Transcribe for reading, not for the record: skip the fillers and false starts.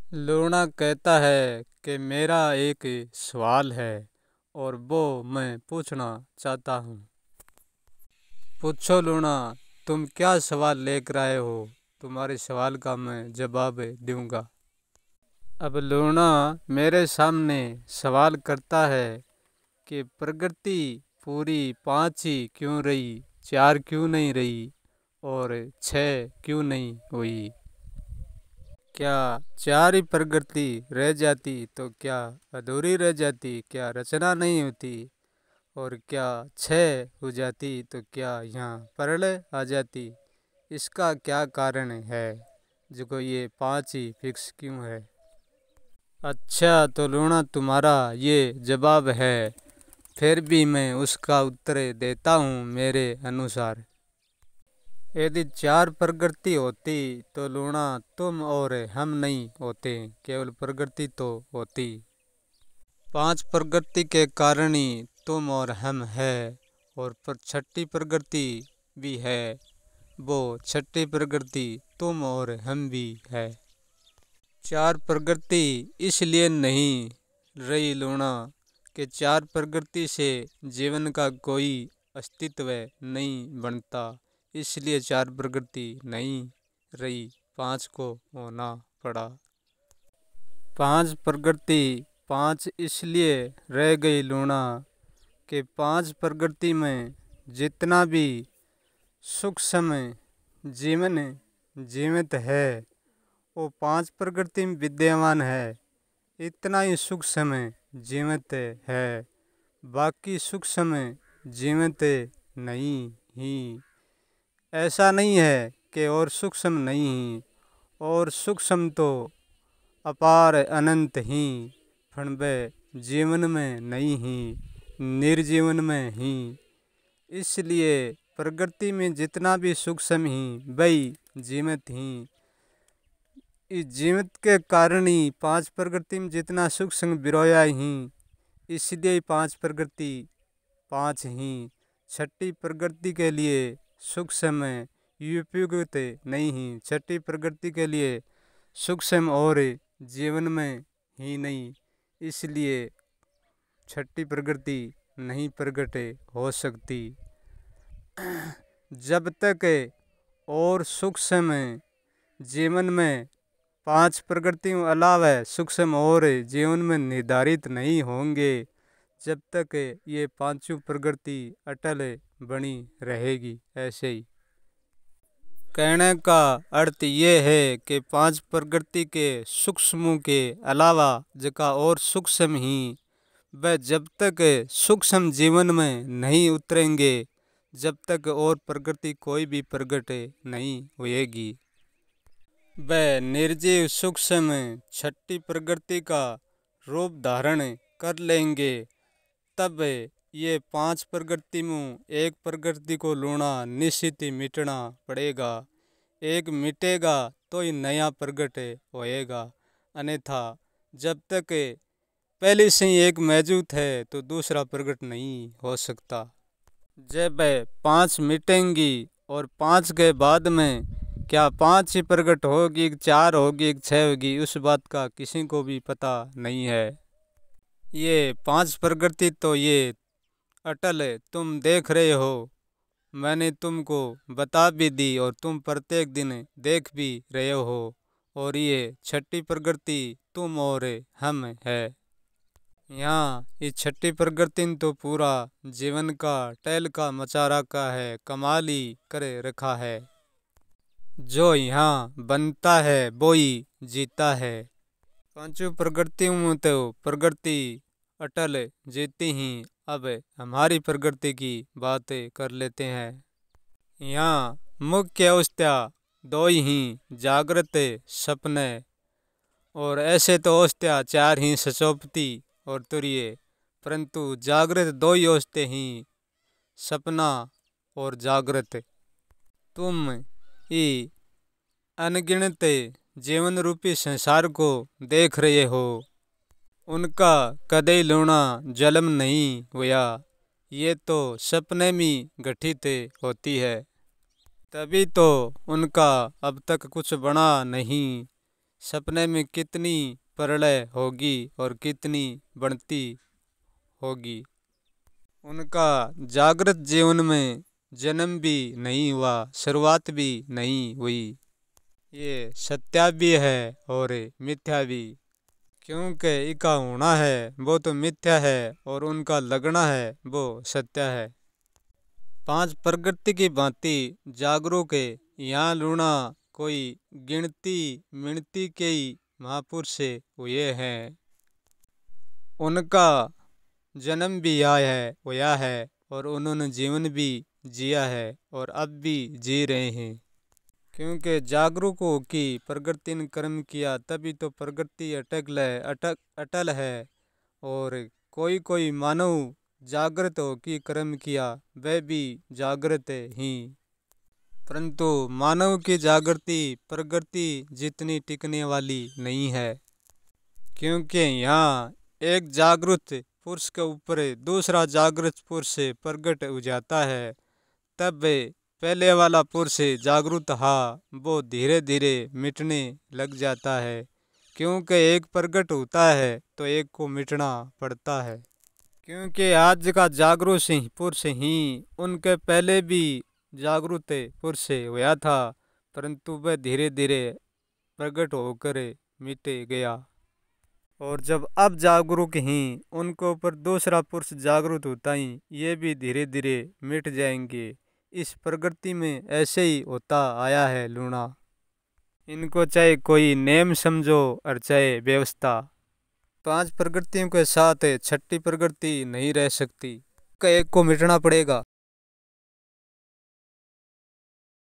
Luna कहता है कि मेरा एक सवाल है और वो मैं पूछना चाहता हूँ। पूछो लूना, तुम क्या सवाल लेकर आए हो? तुम्हारे सवाल का मैं जवाब दूंगा। अब लूना मेरे सामने सवाल करता है कि प्रकृति पूरी पाँच ही क्यों रही, चार क्यों नहीं रही और छः क्यों नहीं हुई? क्या चार ही प्रकृति रह जाती तो क्या अधूरी रह जाती? क्या रचना नहीं होती? और क्या छः हो जाती तो क्या यहाँ प्रलय आ जाती? इसका क्या कारण है जो ये पांच ही फिक्स क्यों है? अच्छा तो लूना तुम्हारा ये जवाब है, फिर भी मैं उसका उत्तर देता हूँ मेरे अनुसार। यदि चार प्रकृति होती तो लूना तुम और हम नहीं होते, केवल प्रकृति तो होती। पांच प्रकृति के कारण ही तुम और हम है, और पर छठी प्रकृति भी है। वो छठी प्रकृति तुम और हम भी है। चार प्रकृति इसलिए नहीं रही लूना कि चार प्रकृति से जीवन का कोई अस्तित्व नहीं बनता, इसलिए चार प्रकृति नहीं रही, पांच को होना पड़ा। पांच प्रकृति पांच इसलिए रह गई लूना कि पांच प्रकृति में जितना भी सूक्ष्म जीवन जीवित है वो पांच प्रकृति में विद्यमान है, इतना ही सूक्ष्म जीवित है। बाकी सूक्ष्म जीवित नहीं ही। ऐसा नहीं है कि और सूक्ष्म नहीं ही, और सूक्ष्म तो अपार अनंत ही, फणबे जीवन में नहीं ही, निर्जीवन में ही। इसलिए प्रकृति में जितना भी सूक्ष्म ही वही जीवित ही। इस जीवित के कारण ही पांच प्रकृति में जितना सूक्ष्म विरोया ही, इसलिए पांच प्रकृति पांच ही। छठी प्रकृति के लिए सूक्ष्म उपयुक्त नहीं ही, छठी प्रकृति के लिए सूक्ष्म और जीवन में ही नहीं, इसलिए छठी प्रकृति नहीं प्रकट हो सकती। जब तक और सूक्ष्म जीवन में पांच प्रकृतियों अलावा सूक्ष्म और जीवन में निर्धारित नहीं होंगे, जब तक ये पांचों प्रकृति अटल बनी रहेगी। ऐसे ही कहने का अर्थ ये है कि पांच प्रकृति के सूक्ष्मों के अलावा जगह और सूक्ष्म ही, वह जब तक सूक्ष्म जीवन में नहीं उतरेंगे, जब तक और प्रकृति कोई भी प्रकट नहीं होएगी। वह निर्जीव सूक्ष्म छठी प्रकृति का रूप धारण कर लेंगे, तब ये पांच प्रकृति में एक प्रकृति को लूना निश्चित ही मिटना पड़ेगा। एक मिटेगा तो ही नया प्रकट होएगा, अन्यथा जब तक पहले से ही एक मौजूद है तो दूसरा प्रकट नहीं हो सकता। जब पांच मिटेंगी और पांच के बाद में क्या पांच ही प्रकट होगी, चार होगी, छः होगी, उस बात का किसी को भी पता नहीं है। ये पांच प्रकृति तो ये अटल तुम देख रहे हो, मैंने तुमको बता भी दी और तुम प्रत्येक दिन देख भी रहे हो। और ये छठी प्रकृति तुम और हम है। यहाँ इस छठी प्रकृति ने तो पूरा जीवन का टहल का मचा रखा है, कमाल ही करे रखा है। जो यहाँ बनता है वो ही जीता है। पांचों प्रकृतियों में तो प्रकृति अटल जीती ही। अब हमारी प्रकृति की बात कर लेते हैं। यहाँ मुख्य अवस्था दो ही, जागृत सपने, और ऐसे तो अवस्था चार ही, सचोपती और तुरीय, परंतु जागृत दो ही अवस्थे ही, सपना और जागृत। तुम ही अनगिनत जीवन रूपी संसार को देख रहे हो, उनका कदई लूना जन्म नहीं हुआ, ये तो सपने में घटित होती है, तभी तो उनका अब तक कुछ बना नहीं। सपने में कितनी प्रलय होगी और कितनी बढ़ती होगी। उनका जागृत जीवन में जन्म भी नहीं हुआ, शुरुआत भी नहीं हुई। ये सत्य भी है और मिथ्या भी, क्योंकि इनका होना है वो तो मिथ्या है और उनका लगना है वो सत्य है। पांच प्रकृति की भांति जागरूक है यहाँ लूणा, कोई गिनती मिणती के ही महापुरुष हुए हैं। उनका जन्म भी आया है हुआ है और उन्होंने जीवन भी जिया है और अब भी जी रहे हैं। क्योंकि जागरूक हो कि प्रकृति ने कर्म किया तभी तो प्रकृति अटल है। और कोई कोई मानव जागृत हो कि कर्म किया वह भी जागृत ही, परंतु मानव की जागृति प्रकृति जितनी टिकने वाली नहीं है। क्योंकि यहाँ एक जागृत पुरुष के ऊपर दूसरा जागृत पुरुष प्रकट हो जाता है, तब पहले वाला पुरुष जागृत वो धीरे धीरे मिटने लग जाता है। क्योंकि एक प्रकट होता है तो एक को मिटना पड़ता है। क्योंकि आज का जागरूक पुरुष ही उनके पहले भी जागृत पुरुष हुआ था, परंतु वह धीरे धीरे प्रकट होकर मिट गया। और जब अब जागरूक ही उनके ऊपर दूसरा पुरुष जागरूक होता ही ये भी धीरे धीरे मिट जाएंगे। इस प्रकृति में ऐसे ही होता आया है लूणा। इनको चाहे कोई नेम समझो और चाहे व्यवस्था, पांच प्रकृतियों के साथ छठी प्रकृति नहीं रह सकती। एक को मिटना पड़ेगा।